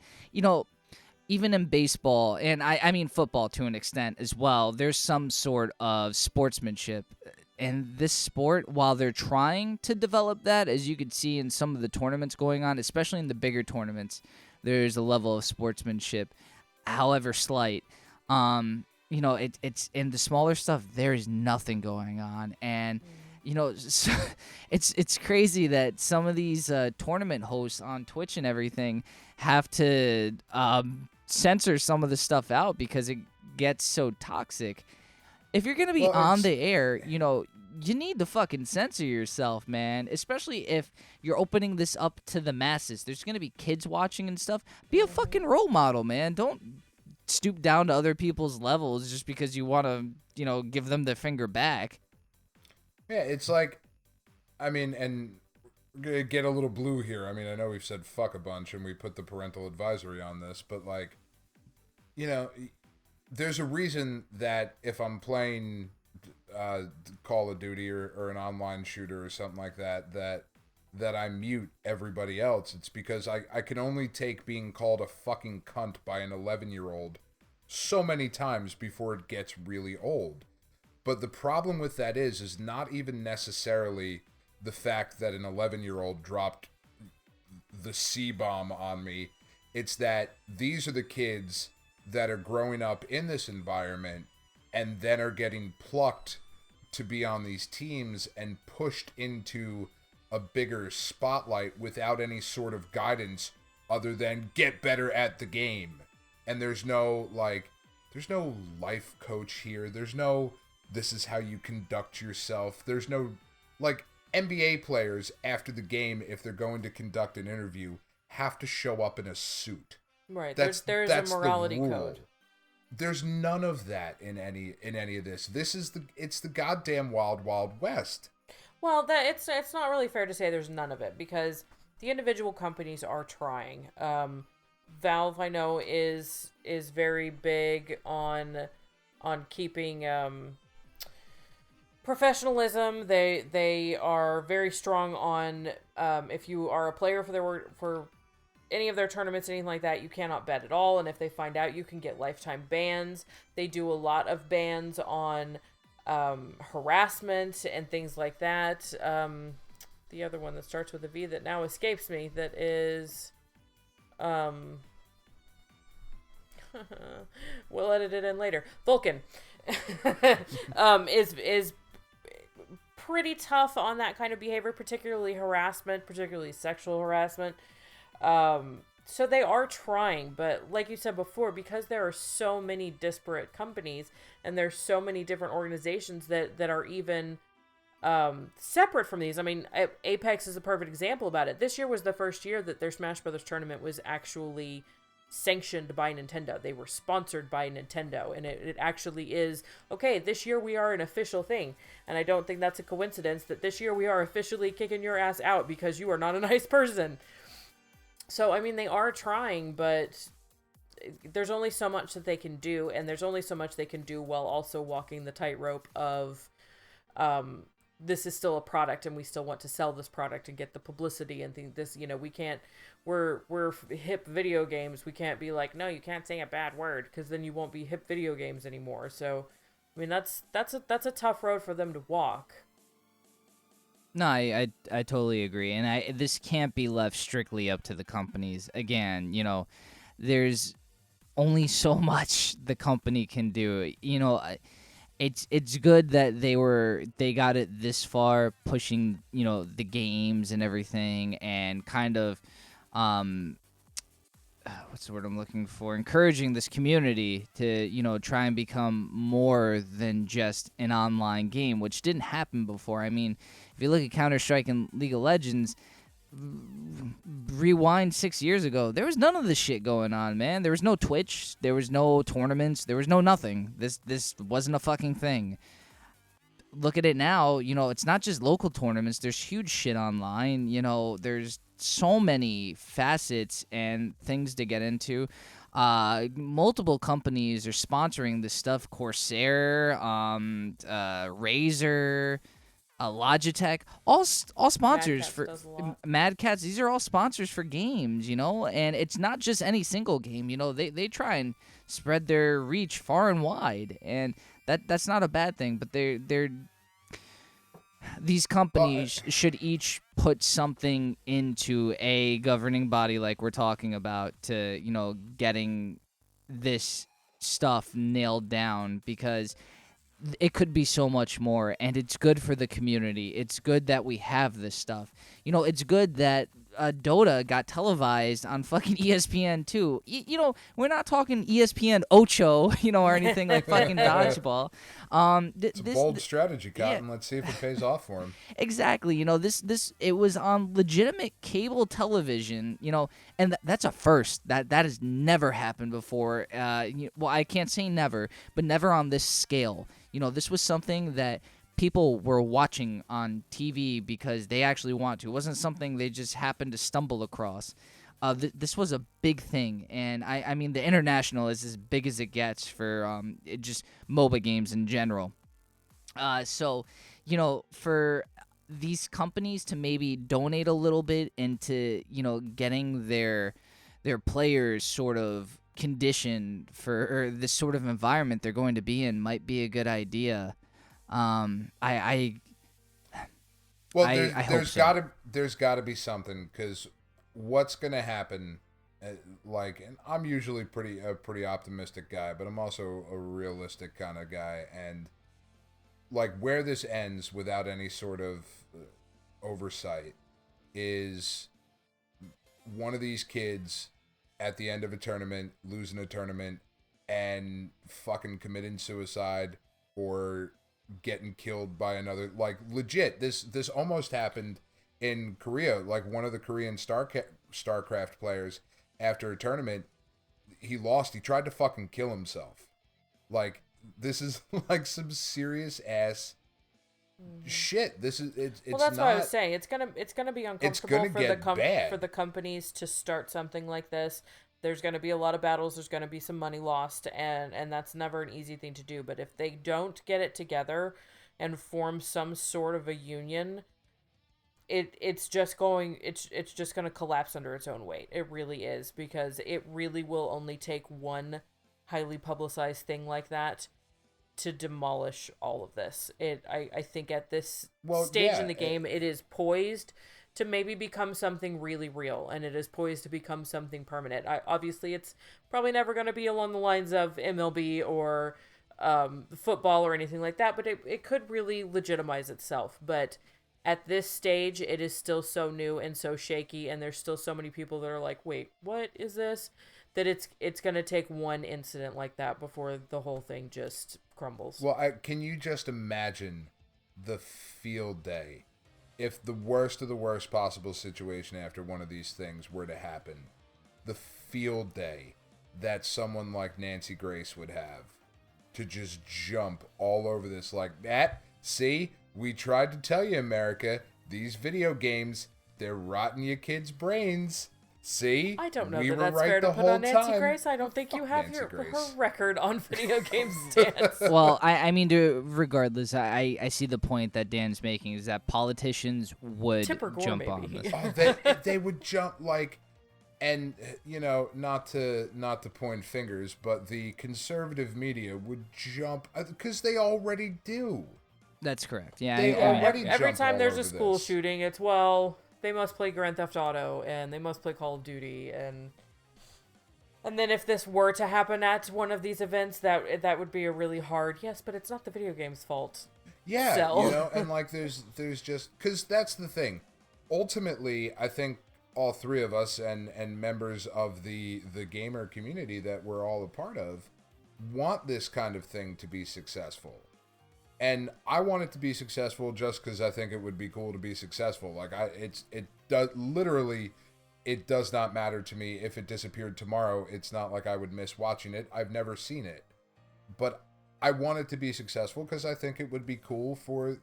even in baseball, and I mean football to an extent as well, there's some sort of sportsmanship. And this sport, while they're trying to develop that, as you could see in some of the tournaments going on, especially in the bigger tournaments, there's a level of sportsmanship, however slight. It's in the smaller stuff, there is nothing going on. And it's crazy that some of these tournament hosts on Twitch and everything have to censor some of the stuff out because it gets so toxic. If you're going to be on the air, you need to fucking censor yourself, man, especially if you're opening this up to the masses. There's going to be kids watching and stuff. Be a fucking role model, man. Don't stoop down to other people's levels just because you want to, give them the finger back. Yeah, it's like, I mean, and get a little blue here. I mean, I know we've said fuck a bunch and we put the parental advisory on this, but like, there's a reason that if I'm playing Call of Duty or an online shooter or something like that I mute everybody else. It's because I can only take being called a fucking cunt by an 11-year-old so many times before it gets really old. But the problem with that is not even necessarily the fact that an 11-year-old dropped the C-bomb on me. It's that these are the kids that are growing up in this environment and then are getting plucked to be on these teams and pushed into a bigger spotlight without any sort of guidance other than get better at the game. And there's no life coach here. There's no, this is how you conduct yourself. There's no, NBA players after the game, if they're going to conduct an interview, have to show up in a suit. Right. There's a morality code. There's none of that in any of this. It's the goddamn wild, wild west. Well, it's not really fair to say there's none of it because the individual companies are trying. Valve, I know, is very big on keeping professionalism. They are very strong on if you are a player for any of their tournaments, anything like that, you cannot bet at all. And if they find out, you can get lifetime bans. They do a lot of bans on harassment and things like that. The other one that starts with a V that now escapes me, that is we'll edit it in later. Vulcan is pretty tough on that kind of behavior, particularly harassment, particularly sexual harassment. So they are trying, but like you said before, because there are so many disparate companies and there's so many different organizations that are even separate from these. I mean, Apex is a perfect example about it. This year was the first year that their Smash Brothers tournament was actually sanctioned by Nintendo. They were sponsored by Nintendo, and it actually is, okay, this year we are an official thing. And I don't think that's a coincidence that this year we are officially kicking your ass out because you are not a nice person. So, I mean, they are trying, but there's only so much that they can do, and there's only so much they can do while also walking the tightrope of this is still a product, and we still want to sell this product and get the publicity and think this, we can't, we're hip video games. We can't be like, no, you can't say a bad word, because then you won't be hip video games anymore. So, I mean, that's a tough road for them to walk. No, I totally agree, and this can't be left strictly up to the companies. Again, there's only so much the company can do. It's good that they got it this far, pushing the games and everything, and kind of what's the word I'm looking for? Encouraging this community to try and become more than just an online game, which didn't happen before. I mean, if you look at Counter-Strike and League of Legends, rewind 6 years ago, there was none of this shit going on, man. There was no Twitch, there was no tournaments, there was no nothing. This wasn't a fucking thing. Look at it now, it's not just local tournaments. There's huge shit online. There's so many facets and things to get into. Multiple companies are sponsoring this stuff. Corsair, Razer, Logitech, all sponsors Cats for does a lot. Mad Cats. These are all sponsors for games, and it's not just any single game. They try and spread their reach far and wide, and that's not a bad thing. But they're these companies should each put something into a governing body like we're talking about to getting this stuff nailed down, because it could be so much more, and it's good for the community. It's good that we have this stuff. It's good that Dota got televised on fucking ESPN too. We're not talking ESPN Ocho, or anything like fucking dodgeball. It's a bold strategy, Cotton. yeah. Let's see if it pays off for him. Exactly. This it was on legitimate cable television. And that's a first. That has never happened before. Well, I can't say never, but never on this scale. This was something that people were watching on TV because they actually want to. It wasn't something they just happened to stumble across. This was a big thing, and I mean the international is as big as it gets for just MOBA games in general. So, for these companies to maybe donate a little bit into getting their players sort of conditioned for this sort of environment they're going to be in might be a good idea. I hope so. There's gotta be something, because what's gonna happen? And I'm usually a pretty optimistic guy, but I'm also a realistic kind of guy, and where this ends without any sort of oversight is one of these kids at the end of a tournament losing a tournament and fucking committing suicide or getting killed by another. Legit, this almost happened in Korea. One of the Korean StarCraft players, after a tournament, he lost. He tried to fucking kill himself. This is some serious ass shit. This is it's well, that's not, what I was saying. It's gonna be uncomfortable gonna get bad. for the companies to start something like this. There's gonna be a lot of battles. There's gonna be some money lost, and that's never an easy thing to do. But if they don't get it together and form some sort of a union, it's just gonna collapse under its own weight. It really is, because it really will only take one highly publicized thing like that to demolish all of this. I think at this stage in the game, it is poised to maybe become something really real, and it is poised to become something permanent. Obviously, it's probably never going to be along the lines of MLB or football or anything like that, but it could really legitimize itself. But at this stage, it is still so new and so shaky, and there's still so many people that are like, wait, what is this? That it's going to take one incident like that before the whole thing just crumbles. Well, can you just imagine the field day if the worst of the worst possible situation after one of these things were to happen? The field day that someone like Nancy Grace would have to just jump all over this that. See, we tried to tell you, America, these video games, they're rotting your kids' brains. See? I don't know we that were that's right fair to the put whole on Nancy time. Grace. I don't think you have Nancy her Grace. record on video game stance. Well, I mean, regardless, I see the point that Dan's making is that politicians would Tipper Gore, jump on maybe. this. They would jump and not to point fingers, but the conservative media would jump because they already do. That's correct. Yeah, They I mean, already Every jump time all there's over a school this. shooting, it's they must play Grand Theft Auto and they must play Call of Duty, and then if this were to happen at one of these events, that would be a really hard yes, but it's not the video game's fault. Yeah, sell. and there's just because that's the thing. Ultimately, I think all three of us and members of the gamer community that we're all a part of want this kind of thing to be successful. And I want it to be successful just because I think it would be cool to be successful. It does not matter to me if it disappeared tomorrow. It's not like I would miss watching it. I've never seen it, but I want it to be successful because I think it would be cool for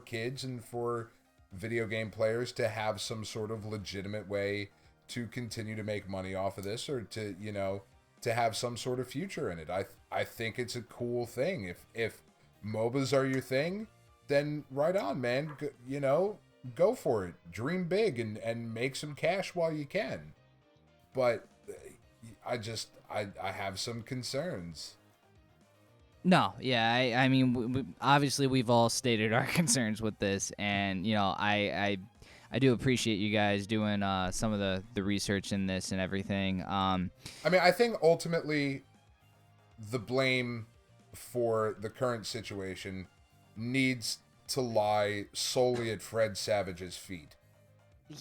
kids and for video game players to have some sort of legitimate way to continue to make money off of this, or to to have some sort of future in it. I think it's a cool thing. If MOBAs are your thing, then right on, man. You know, go for it. Dream big and make some cash while you can. But I have some concerns. No, yeah, I mean, obviously we've all stated our concerns with this, and you know, I do appreciate you guys doing some of the research in this and everything. I mean, I think ultimately the blame for the current situation needs to lie solely at Fred Savage's feet.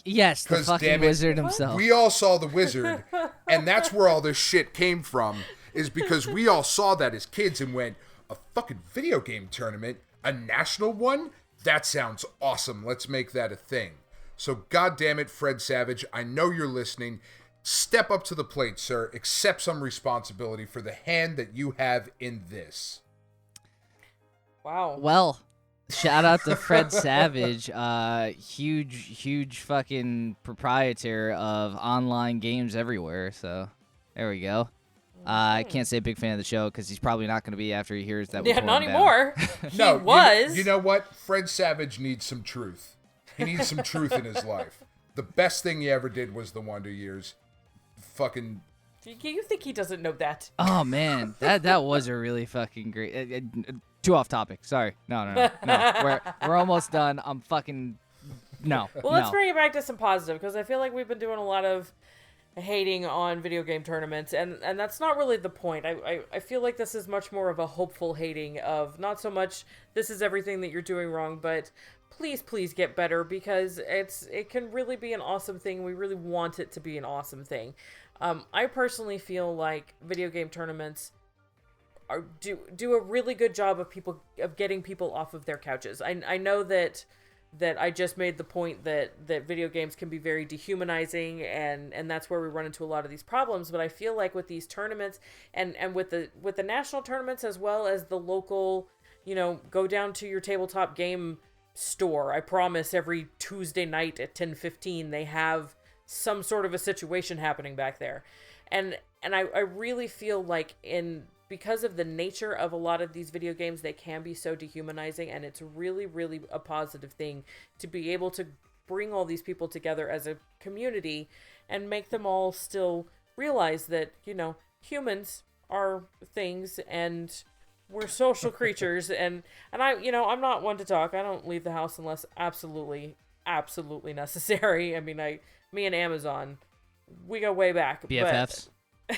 Yes, the 'Cause, fucking damn it, wizard himself. We all saw the wizard, and that's where all this shit came from, is because we all saw that as kids and went, a fucking video game tournament? A national one? That sounds awesome. Let's make that a thing. So, goddamn it, Fred Savage, I know you're listening. Step up to the plate, sir. Accept some responsibility for the hand that you have in this. Wow. Well, shout out to Fred Savage, huge fucking proprietor of online games everywhere. So there we go. I can't say big fan of the show because he's probably not going to be after he hears that. Yeah, we not tore him anymore. He No, was. You know what? Fred Savage needs some truth. He needs some truth in his life. The best thing he ever did was the Wonder Years. Fucking. You think he doesn't know that? Oh man, that was a really fucking great. Too off topic. Sorry. No. We're almost done. I'm fucking. No. Well, let's bring it back to some positive, because I feel like we've been doing a lot of hating on video game tournaments, and that's not really the point. I feel like this is much more of a hopeful hating of not so much this is everything that you're doing wrong, but please get better, because it can really be an awesome thing. We really want it to be an awesome thing. I personally feel like video game tournaments do a really good job of getting people off of their couches. I know that I just made the point that video games can be very dehumanizing, and that's where we run into a lot of these problems. But I feel like with these tournaments and with the national tournaments, as well as the local, go down to your tabletop game store. I promise every Tuesday night at 10:15 they have some sort of a situation happening back there. And I really feel like because of the nature of a lot of these video games, they can be so dehumanizing, and it's really, really a positive thing to be able to bring all these people together as a community and make them all still realize that, humans are things and we're social creatures. And I'm not one to talk. I don't leave the house unless absolutely necessary. I mean, me and Amazon, we go way back. BFFs.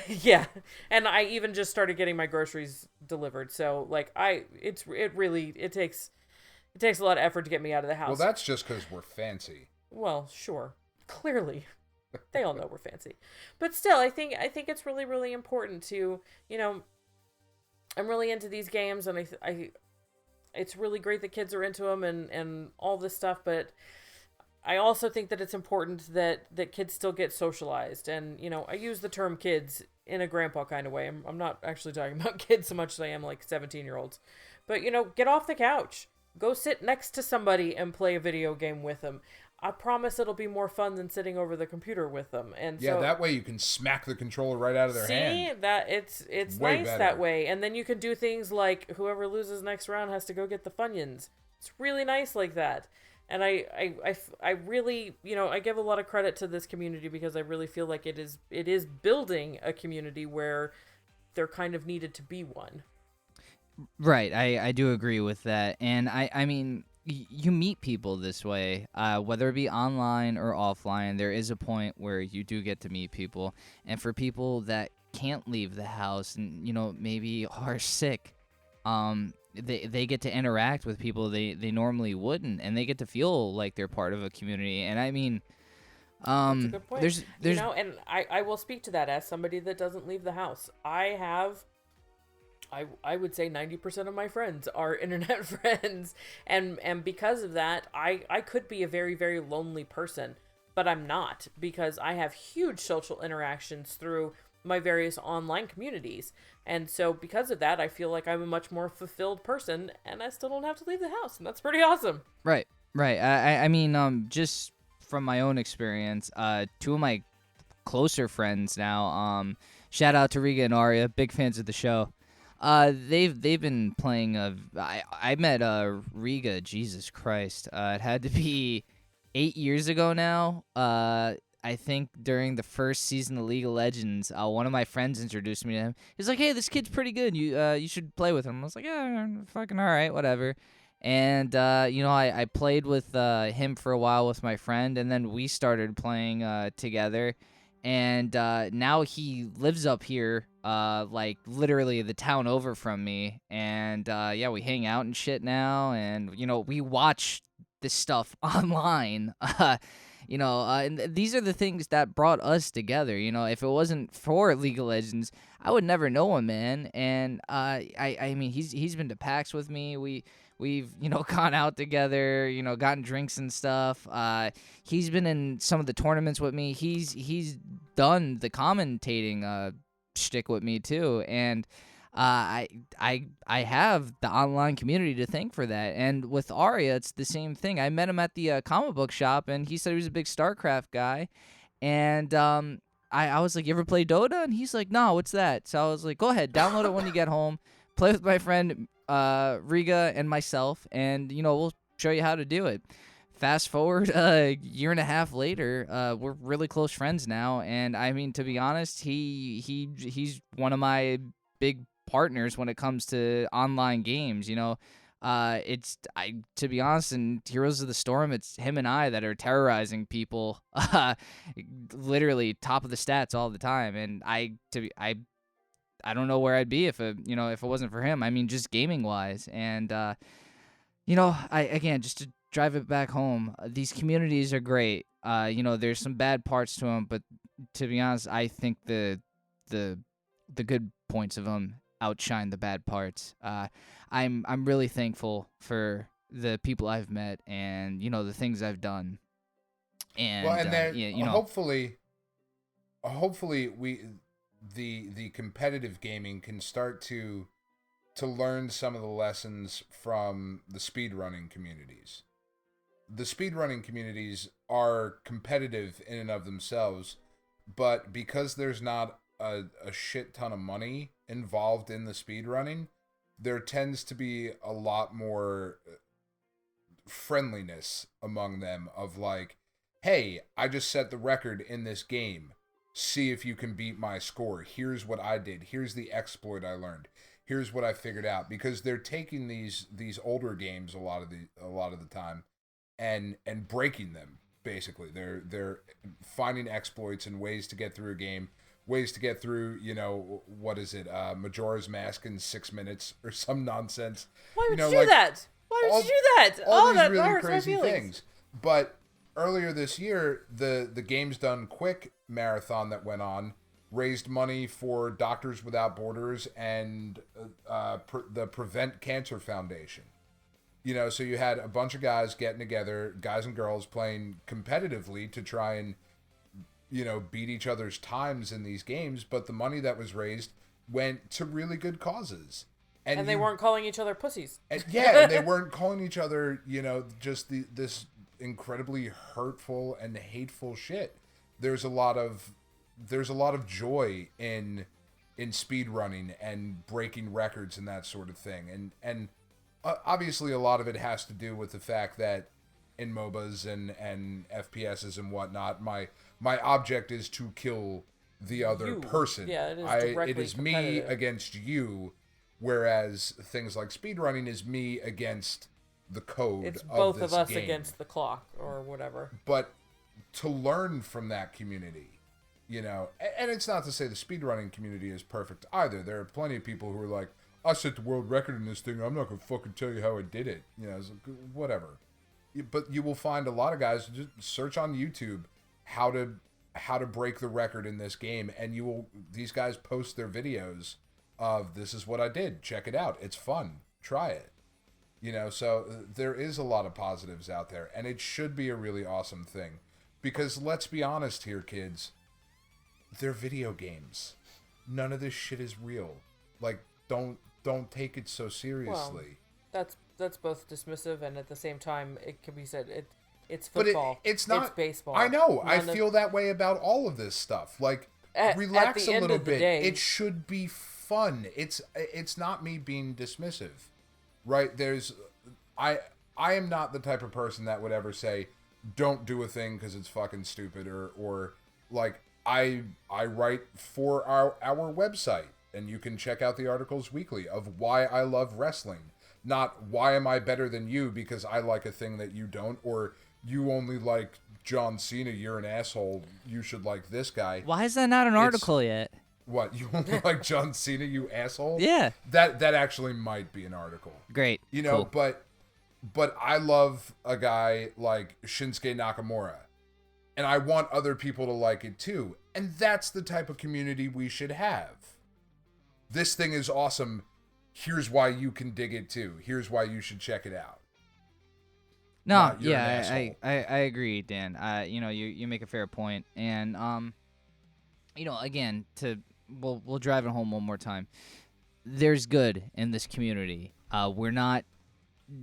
Yeah, and I even just started getting my groceries delivered. So it takes a lot of effort to get me out of the house. Well, that's just because we're fancy. Well, sure, clearly, they all know we're fancy, but still, I think it's really, really important to I'm really into these games, and it's really great that kids are into them and all this stuff, but I also think that it's important that kids still get socialized. And, I use the term kids in a grandpa kind of way. I'm not actually talking about kids so much as I am like 17-year-olds. But, get off the couch. Go sit next to somebody and play a video game with them. I promise it'll be more fun than sitting over the computer with them. And yeah, so, that way you can smack the controller right out of their hand. See, that it's Way nice better. that way. And then you can do things like whoever loses next round has to go get the Funyuns. It's really nice like that. And I really, I give a lot of credit to this community, because I really feel like it is building a community where there kind of needed to be one. Right, I do agree with that. And I mean, you meet people this way, whether it be online or offline. There is a point where you do get to meet people. And for people that can't leave the house and, maybe are sick, they get to interact with people they normally wouldn't, and they get to feel like they're part of a community. And I mean, That's a good point. there's and I will speak to that as somebody that doesn't leave the house. I would say 90% of my friends are internet friends, and because of that, I could be a very, very lonely person, but I'm not, because I have huge social interactions through my various online communities. And so because of that, I feel like I'm a much more fulfilled person, and I still don't have to leave the house, and that's pretty awesome. Right. I mean, just from my own experience, two of my closer friends now, shout out to Riga and Aria, big fans of the show. They've been playing. I met Riga. Jesus Christ. It had to be 8 years ago now. I think during the first season of League of Legends, one of my friends introduced me to him. He's like, "Hey, this kid's pretty good. You should play with him." I was like, "Yeah, fucking all right, whatever." And I played with him for a while with my friend, and then we started playing together. And now he lives up here, like literally the town over from me. And yeah, we hang out and shit now, and we watch this stuff online. And these are the things that brought us together. If it wasn't for League of Legends, I would never know him, man. And I mean, he's been to PAX with me. We've gone out together, gotten drinks and stuff. He's been in some of the tournaments with me. He's done the commentating shtick with me too, and I have the online community to thank for that. And with Arya, it's the same thing. I met him at the comic book shop, and he said he was a big StarCraft guy, and I was like, "You ever play Dota?" And he's like, "No, what's that?" So I was like, "Go ahead, download it when you get home. Play with my friend Riga and myself, and we'll show you how to do it." Fast forward a year and a half later, we're really close friends now, and I mean, to be honest, he's one of my big partners when it comes to online games. To be honest, in Heroes of the Storm, it's him and I that are terrorizing people, literally top of the stats all the time, and I don't know where I'd be if it wasn't for him. I mean, just gaming wise. And again, just to drive it back home, these communities are great. There's some bad parts to them, but to be honest, I think the good points of them outshine the bad parts. I'm really thankful for the people I've met and the things I've done. And hopefully the competitive gaming can start to learn some of the lessons from the speedrunning communities. The speedrunning communities are competitive in and of themselves, but because there's not a shit ton of money involved in the speedrunning, there tends to be a lot more friendliness among them of like, "Hey, I just set the record in this game. See if you can beat my score. Here's what I did. Here's the exploit I learned. Here's what I figured out." Because they're taking these older games a lot of the time and breaking them. Basically, they're finding exploits and ways to get through a game, ways to get through, what is it, Majora's Mask in 6 minutes or some nonsense. Why would you do that? Why would you do that? All these that really hurts crazy my feelings. things. But earlier this year, the Games Done Quick marathon that went on raised money for Doctors Without Borders and the Prevent Cancer Foundation. So you had a bunch of guys getting together, guys and girls playing competitively to try and beat each other's times in these games, but the money that was raised went to really good causes. And they weren't calling each other pussies. And they weren't calling each other, just this incredibly hurtful and hateful shit. There's a lot of joy in speed running and breaking records and that sort of thing. And obviously a lot of it has to do with the fact that in MOBAs and FPSs and whatnot, my object is to kill the other person. Yeah, it is me against you, whereas things like speedrunning is me against the code. It's both of us game. Against the clock or whatever. But to learn from that community, and it's not to say the speedrunning community is perfect either. There are plenty of people who are like, "I set the world record in this thing. I'm not gonna fucking tell you how I did it." It's like, whatever. But you will find a lot of guys who just search on YouTube how to break the record in this game, and these guys post their videos of, "This is what I did. Check it out. It's fun. Try it." So there is a lot of positives out there, and it should be a really awesome thing. Because let's be honest here, kids, they're video games. None of this shit is real. Like, don't take it so seriously. Well, that's both dismissive and at the same time it can be said it's football. But it's not. It's baseball. I know. I feel that way about all of this stuff. Like, relax a little bit. It should be fun. It's not me being dismissive, right? I am not the type of person that would ever say don't do a thing because it's fucking stupid, or like I write for our website, and you can check out the articles weekly of why I love wrestling, not why am I better than you because I like a thing that you don't, or you only like John Cena, you're an asshole, you should like this guy. Why is that not an article yet? What, you only like John Cena, you asshole? Yeah. That actually might be an article. Great. You know, cool. but I love a guy like Shinsuke Nakamura. And I want other people to like it too. And that's the type of community we should have. This thing is awesome. Here's why you can dig it too. Here's why you should check it out. No, You're an yeah, asshole. I agree, Dan. You know, you make a fair point, and you know, again, we'll drive it home one more time. There's good in this community. We're not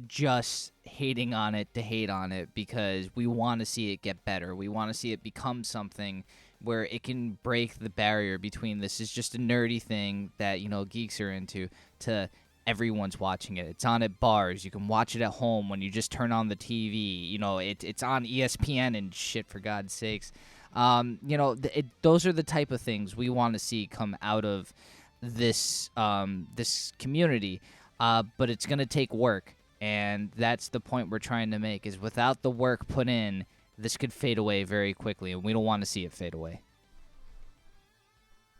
just hating on it to hate on it because we want to see it get better. We want to see it become something where it can break the barrier between this is just a nerdy thing that, you know, geeks are into to everyone's watching it. It's on at bars. You can watch it at home when you just turn on the TV. You know, it's on ESPN and shit, for God's sakes. You know, those are the type of things we want to see come out of this this community. But it's going to take work. And that's the point we're trying to make, is without the work put in, this could fade away very quickly, and we don't want to see it fade away.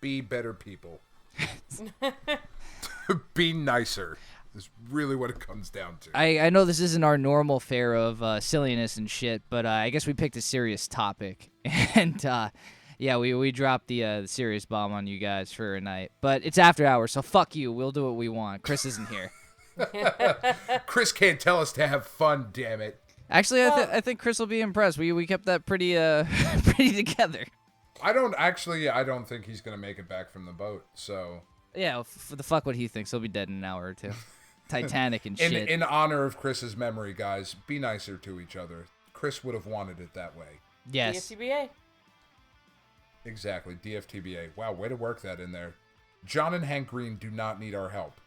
Be better people. Be nicer. Is really what it comes down to. I know this isn't our normal fare of silliness and shit, but I guess we picked a serious topic. And, yeah, we dropped the serious bomb on you guys for a night. But it's after hours, so fuck you. We'll do what we want. Chris isn't here. Chris can't tell us to have fun, damn it. Actually, I think Chris will be impressed. We kept that pretty pretty together. I don't think he's gonna make it back from the boat. So Yeah, for the fuck what he thinks. He'll be dead in an hour or two. Titanic and shit. in honor of Chris's memory, guys, be nicer to each other. Chris would have wanted it that way. Yes. DFTBA. Exactly, DFTBA. Wow, way to work that in there. John and Hank Green do not need our help.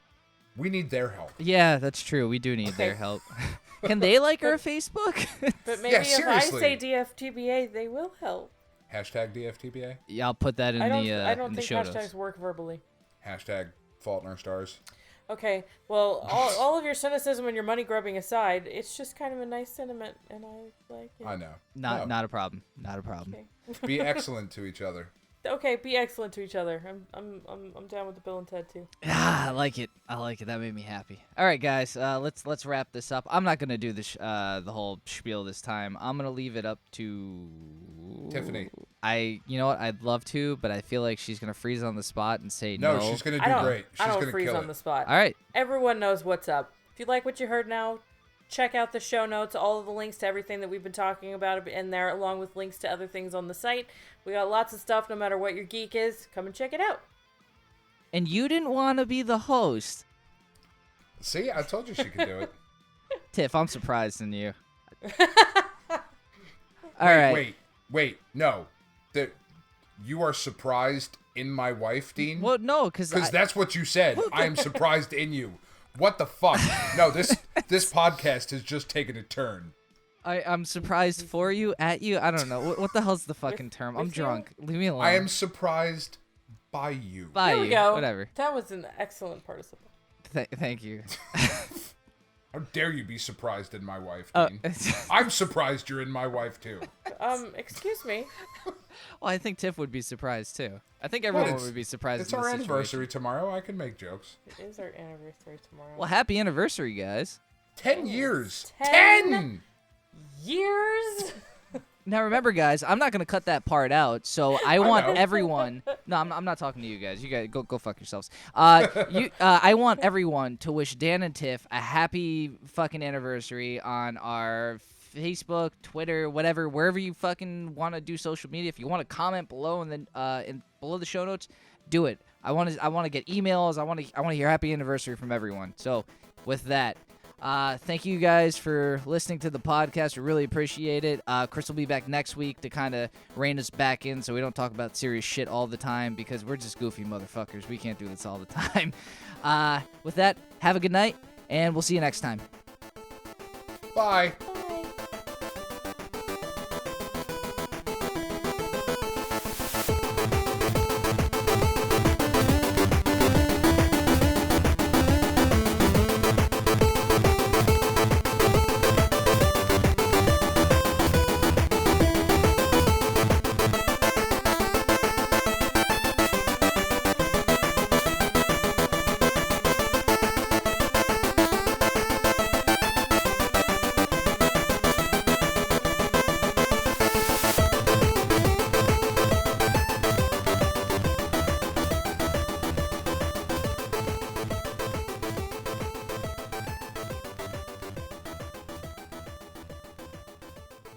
We need their help. Yeah, that's true. We do need their help. Can they like our Facebook? But maybe Yeah, if I seriously. say DFTBA, they will help. Hashtag DFTBA. Yeah, I'll put that in I the don't think show hashtags notes. work verbally. Hashtag Fault in Our Stars. Okay, well, all of your cynicism and your money grubbing aside, it's just kind of a nice sentiment, and I like it. I know. Not a problem. Not a problem. Okay. Be excellent to each other. Okay, be excellent to each other. I'm down with the Bill and Ted too. Ah, I like it. I like it. That made me happy. All right, guys. Let's wrap this up. I'm not gonna do the whole spiel this time. I'm gonna leave it up to Tiffany. You know what? I'd love to, but I feel like she's gonna freeze on the spot and say no. No, she's gonna I do don't. great. She's I don't gonna freeze kill on it. the spot. All right. Everyone knows what's up. If you like what you heard now, check out the show notes. All of the links to everything that we've been talking about in there, along with links to other things on the site. We got lots of stuff. No matter what your geek is, come and check it out. And you didn't want to be the host, See, I told you she could do it. Tiff. I'm surprised in you. All right. Wait. No, you are surprised in my wife, Dean. Well, no, because that's what you said. I am surprised in you. What the fuck? No, this podcast has just taken a turn. I'm surprised for you, at you. I don't know. What the hell's the fucking term? I'm with you? drunk. Leave me alone. I am surprised by you. By There we you. go. Whatever. That was an excellent participle. Thank you. How dare you be surprised in my wife, Oh, Dean? I'm surprised you're in my wife too. Excuse me. well, I think Tiff would be surprised too. I think everyone it's- would be surprised. It's in our this anniversary situation. tomorrow. I can make jokes. It is our anniversary tomorrow. Well, happy anniversary, guys. 10 years. 10 years? Now remember, guys, I'm not gonna cut that part out. So I want know. everyone. No, I'm not talking to you guys. You guys go fuck yourselves. I want everyone to wish Dan and Tiff a happy fucking anniversary on our Facebook, Twitter, whatever, wherever you fucking want to do social media. If you want to comment below and then below the show notes, do it. I want to get emails. I want to hear happy anniversary from everyone. So with that, Thank you guys for listening to the podcast. We really appreciate it. Chris will be back next week to kind of rein us back in so we don't talk about serious shit all the time because we're just goofy motherfuckers. We can't do this all the time. With that, have a good night, and we'll see you next time. Bye.